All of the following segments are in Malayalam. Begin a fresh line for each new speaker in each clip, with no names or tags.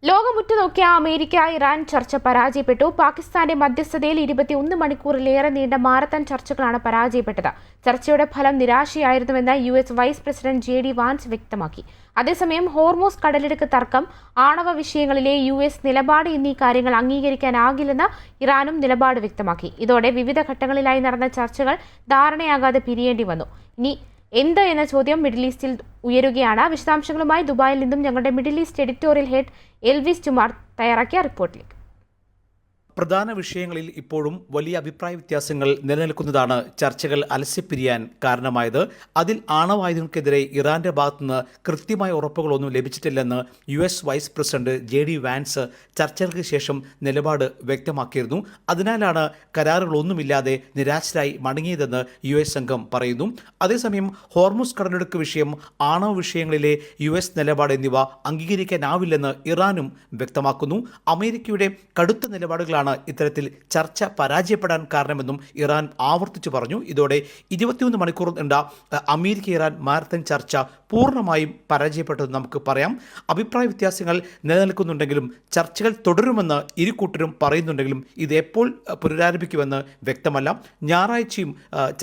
ലോകമുറ്റുനോക്കിയ അമേരിക്ക ഇറാൻ ചർച്ച പരാജയപ്പെട്ടു. പാകിസ്ഥാന്റെ മധ്യസ്ഥതയിൽ 21 മണിക്കൂറിലേറെ നീണ്ട മാരത്തൺ ചർച്ചകളാണ് പരാജയപ്പെട്ടത്. ചർച്ചയുടെ ഫലം നിരാശയായിരുന്നുവെന്ന് US vice president JD Vance വ്യക്തമാക്കി. അതേസമയം ഹോർമൂസ് കടലിടുക്ക് തർക്കം, ആണവ വിഷയങ്ങളിലെ US നിലപാട് എന്നീ കാര്യങ്ങൾ അംഗീകരിക്കാനാകില്ലെന്ന് ഇറാനും നിലപാട് വ്യക്തമാക്കി. ഇതോടെ വിവിധ ഘട്ടങ്ങളിലായി നടന്ന ചർച്ചകൾ ധാരണയാകാതെ പിരിയേണ്ടി വന്നു. ഇനി എന്ത് എന്ന ചോദ്യം മിഡിൽ ഈസ്റ്റിൽ ഉയരുകയാണ്. വിശദാംശങ്ങളുമായി ദുബായിൽ നിന്നും ഞങ്ങളുടെ middle east editorial head Elvis ജുമാർ തയ്യാറാക്കിയ റിപ്പോർട്ടിലേക്ക്.
പ്രധാന വിഷയങ്ങളിൽ ഇപ്പോഴും വലിയ അഭിപ്രായ വ്യത്യാസങ്ങൾ നിലനിൽക്കുന്നതാണ് ചർച്ചകൾ അലസിപ്പിരിയാൻ കാരണമായത്. അതിൽ ആണവായുധങ്ങൾക്കെതിരെ ഇറാന്റെ ഭാഗത്തുനിന്ന് കൃത്യമായ ഉറപ്പുകളൊന്നും ലഭിച്ചിട്ടില്ലെന്ന് US vice president JD Vance ചർച്ചകൾക്ക് ശേഷം നിലപാട് വ്യക്തമാക്കിയിരുന്നു. അതിനാലാണ് കരാറുകളൊന്നുമില്ലാതെ നിരാശരായി മടങ്ങിയതെന്ന് US സംഘം പറയുന്നു. അതേസമയം ഹോർമൂസ് കടലിടുക്ക് വിഷയം, ആണവ വിഷയങ്ങളിലെ US നിലപാട് എന്നിവ അംഗീകരിക്കാനാവില്ലെന്ന് ഇറാനും വ്യക്തമാക്കുന്നു. അമേരിക്കയുടെ കടുത്ത നിലപാടുകളാണ് ഇത്തരത്തിൽ ചർച്ച പരാജയപ്പെടാൻ കാരണമെന്നും ഇറാൻ ആവർത്തിച്ചു പറഞ്ഞു. ഇതോടെ 21 മണിക്കൂർ നീണ്ട അമേരിക്ക ഇറാൻ മാരത്തൺ ചർച്ച പൂർണ്ണമായും പരാജയപ്പെട്ടതെന്ന് നമുക്ക് പറയാം. അഭിപ്രായ വ്യത്യാസങ്ങൾ നിലനിൽക്കുന്നുണ്ടെങ്കിലും ചർച്ചകൾ തുടരുമെന്ന് ഇരുകൂട്ടരും പറയുന്നുണ്ടെങ്കിലും ഇത് എപ്പോൾ പുനരാരംഭിക്കുമെന്ന് വ്യക്തമല്ല. ഞായറാഴ്ചയും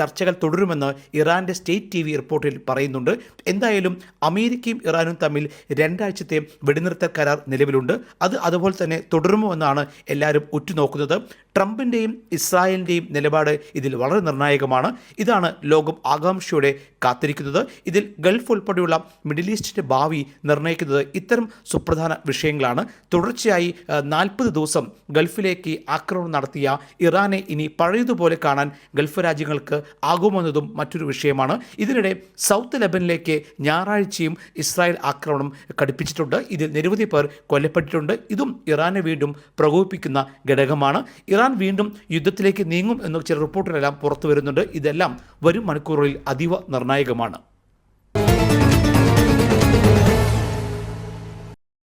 ചർച്ചകൾ തുടരുമെന്ന് ഇറാന്റെ സ്റ്റേറ്റ് TV റിപ്പോർട്ടിൽ പറയുന്നുണ്ട്. എന്തായാലും അമേരിക്കയും ഇറാനും തമ്മിൽ 2 ആഴ്ചത്തെ വെടിനിർത്തൽ കരാർ നിലവിലുണ്ട്. അത് അതുപോലെ തന്നെ തുടരുമോ എന്നാണ് എല്ലാവരും ഉറ്റുനോക്കുന്നത്. ട്രംപിൻ്റെയും ഇസ്രായേലിൻ്റെയും നിലപാട് ഇതിൽ വളരെ നിർണായകമാണ്. ഇതാണ് ലോകം ആകാംക്ഷയോടെ കാത്തിരിക്കുന്നത്. ഇതിൽ ഗൾഫ് ഉൾപ്പെടെയുള്ള മിഡിൽ ഈസ്റ്റിൻ്റെ ഭാവി നിർണ്ണയിക്കുന്നത് ഇത്തരം സുപ്രധാന വിഷയങ്ങളാണ്. തുടർച്ചയായി 40 ദിവസം ഗൾഫിലേക്ക് ആക്രമണം നടത്തിയ ഇറാനെ ഇനി പഴയതുപോലെ കാണാൻ ഗൾഫ് രാജ്യങ്ങൾക്ക് ആകുമെന്നതും മറ്റൊരു വിഷയമാണ്. ഇതിനിടെ സൗത്ത് ലെബനിലേക്ക് ഞായറാഴ്ചയും ഇസ്രായേൽ ആക്രമണം ഘടിപ്പിച്ചിട്ടുണ്ട്. ഇതിൽ നിരവധി പേർ കൊല്ലപ്പെട്ടിട്ടുണ്ട്. ഇതും ഇറാനെ വീണ്ടും പ്രകോപിപ്പിക്കുന്ന ഘടകമാണ്. ഇറാൻ വീണ്ടും യുദ്ധത്തിലേക്ക് നീങ്ങും എന്ന ചില റിപ്പോർട്ടുകളെല്ലാം പുറത്തു വരുന്നുണ്ട്. ഇതെല്ലാം വരും മണിക്കൂറുകളിൽ അതീവ നിർണായകമാണ്.